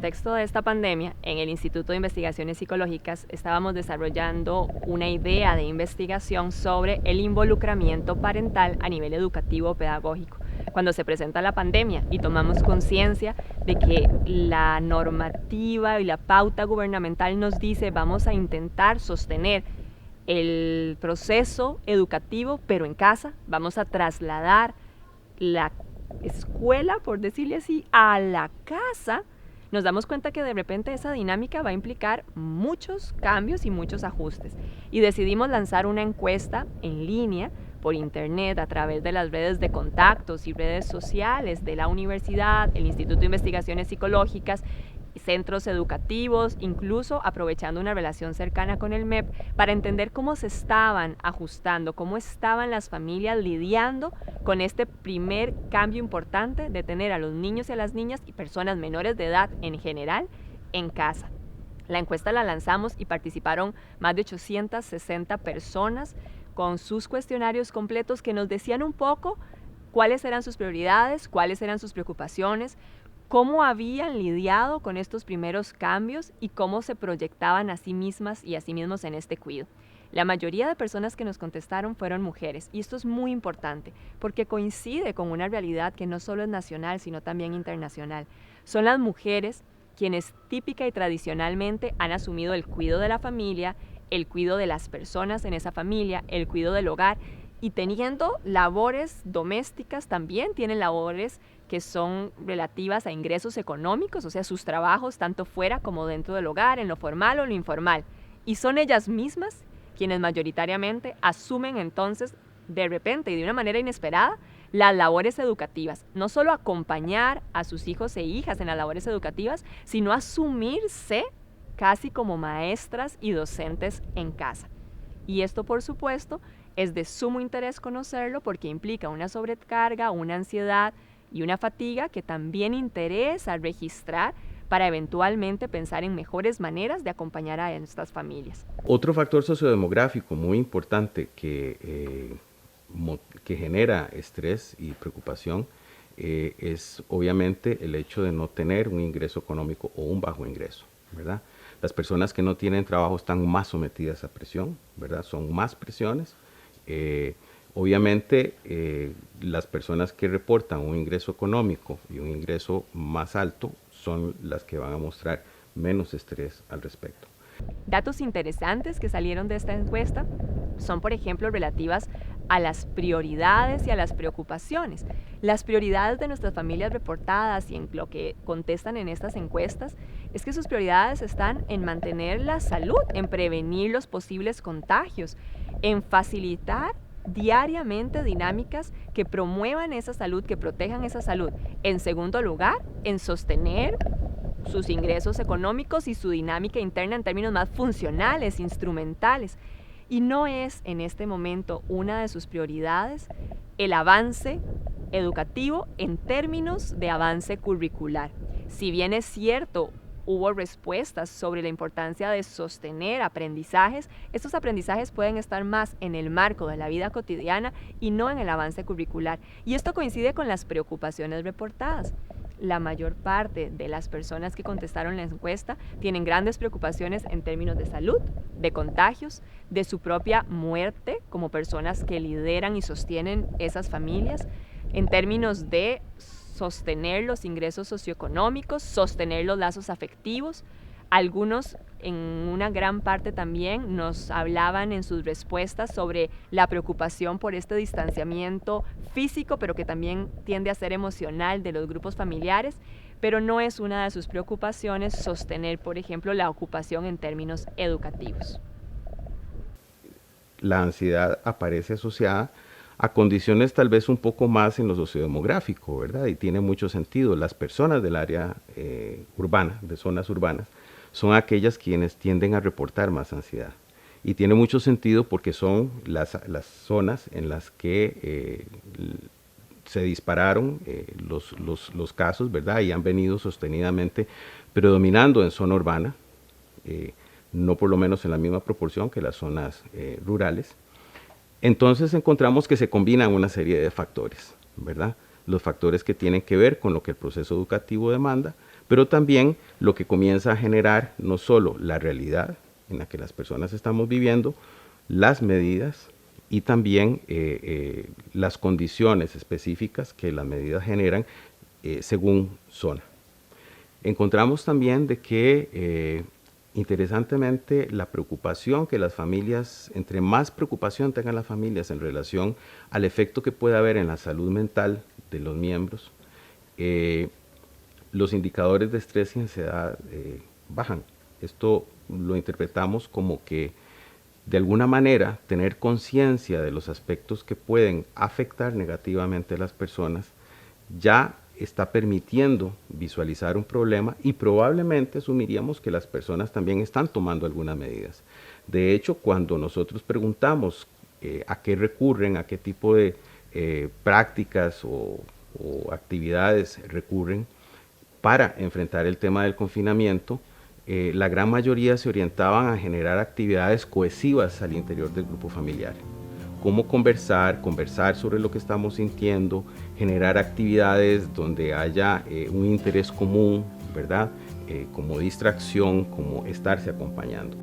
contexto de esta pandemia, en el Instituto de Investigaciones Psicológicas estábamos desarrollando una idea de investigación sobre el involucramiento parental a nivel educativo o pedagógico. Cuando se presenta la pandemia y tomamos conciencia de que la normativa y la pauta gubernamental nos dice vamos a intentar sostener el proceso educativo, pero en casa, vamos a trasladar la escuela, por decirle así, a la casa, nos damos cuenta que de repente esa dinámica va a implicar muchos cambios y muchos ajustes. Y decidimos lanzar una encuesta en línea por internet a través de las redes de contactos y redes sociales de la universidad, el Instituto de Investigaciones Psicológicas, centros educativos, incluso aprovechando una relación cercana con el MEP para entender cómo se estaban ajustando, cómo estaban las familias lidiando con este primer cambio importante de tener a los niños y a las niñas y personas menores de edad en general en casa. La encuesta la lanzamos y participaron más de 860 personas con sus cuestionarios completos que nos decían un poco cuáles eran sus prioridades, cuáles eran sus preocupaciones, cómo habían lidiado con estos primeros cambios y cómo se proyectaban a sí mismas y a sí mismos en este cuidado. La mayoría de personas que nos contestaron fueron mujeres y esto es muy importante porque coincide con una realidad que no solo es nacional sino también internacional. Son las mujeres quienes típica y tradicionalmente han asumido el cuidado de la familia, el cuidado de las personas en esa familia, el cuidado del hogar y teniendo labores domésticas también tienen labores que son relativas a ingresos económicos, o sea, sus trabajos tanto fuera como dentro del hogar, en lo formal o lo informal. Y son ellas mismas quienes mayoritariamente asumen entonces de repente y de una manera inesperada las labores educativas. No solo acompañar a sus hijos e hijas en las labores educativas, sino asumirse casi como maestras y docentes en casa. Y esto, por supuesto, es de sumo interés conocerlo porque implica una sobrecarga, una ansiedad y una fatiga que también interesa registrar para eventualmente pensar en mejores maneras de acompañar a estas familias. Otro factor sociodemográfico muy importante que genera estrés y preocupación es obviamente el hecho de no tener un ingreso económico o un bajo ingreso, ¿verdad? Las personas que no tienen trabajo están más sometidas a presión, ¿verdad? Son más presiones. Obviamente, las personas que reportan un ingreso económico y un ingreso más alto son las que van a mostrar menos estrés al respecto. Datos interesantes que salieron de esta encuesta son, por ejemplo, relativas a las prioridades y a las preocupaciones. Las prioridades de nuestras familias reportadas y en lo que contestan en estas encuestas es que sus prioridades están en mantener la salud, en prevenir los posibles contagios, en facilitar diariamente dinámicas que promuevan esa salud, que protejan esa salud. En segundo lugar, en sostener sus ingresos económicos y su dinámica interna en términos más funcionales, instrumentales. Y no es en este momento una de sus prioridades el avance educativo en términos de avance curricular. Si bien es cierto, hubo respuestas sobre la importancia de sostener aprendizajes, estos aprendizajes pueden estar más en el marco de la vida cotidiana y no en el avance curricular. Y esto coincide con las preocupaciones reportadas. La mayor parte de las personas que contestaron la encuesta tienen grandes preocupaciones en términos de salud, de contagios, de su propia muerte como personas que lideran y sostienen esas familias, en términos de sostener los ingresos socioeconómicos, sostener los lazos afectivos. Algunos, en una gran parte también, nos hablaban en sus respuestas sobre la preocupación por este distanciamiento físico, pero que también tiende a ser emocional de los grupos familiares, pero no es una de sus preocupaciones sostener, por ejemplo, la ocupación en términos educativos. La ansiedad aparece asociada a condiciones tal vez un poco más en lo sociodemográfico, ¿verdad? Y tiene mucho sentido. Las personas del área urbana, de zonas urbanas, son aquellas quienes tienden a reportar más ansiedad. Y tiene mucho sentido porque son las zonas en las que se dispararon los casos, ¿verdad? Y han venido sostenidamente predominando en zona urbana, no por lo menos en la misma proporción que las zonas rurales. Entonces encontramos que se combinan una serie de factores, ¿verdad? los factores que tienen que ver con lo que el proceso educativo demanda, pero también lo que comienza a generar no solo la realidad en la que las personas estamos viviendo, las medidas y también las condiciones específicas que las medidas generan según zona. Encontramos también de que, interesantemente, la preocupación que las familias, entre más preocupación tengan las familias en relación al efecto que puede haber en la salud mental de los miembros, los indicadores de estrés y ansiedad bajan. Esto lo interpretamos como que, de alguna manera, tener conciencia de los aspectos que pueden afectar negativamente a las personas ya está permitiendo visualizar un problema y probablemente asumiríamos que las personas también están tomando algunas medidas. De hecho, cuando nosotros preguntamos a qué recurren, a qué tipo de prácticas o actividades recurren para enfrentar el tema del confinamiento, la gran mayoría se orientaban a generar actividades cohesivas al interior del grupo familiar. Cómo conversar sobre lo que estamos sintiendo, generar actividades donde haya un interés común, ¿verdad? Como distracción, como estarse acompañando.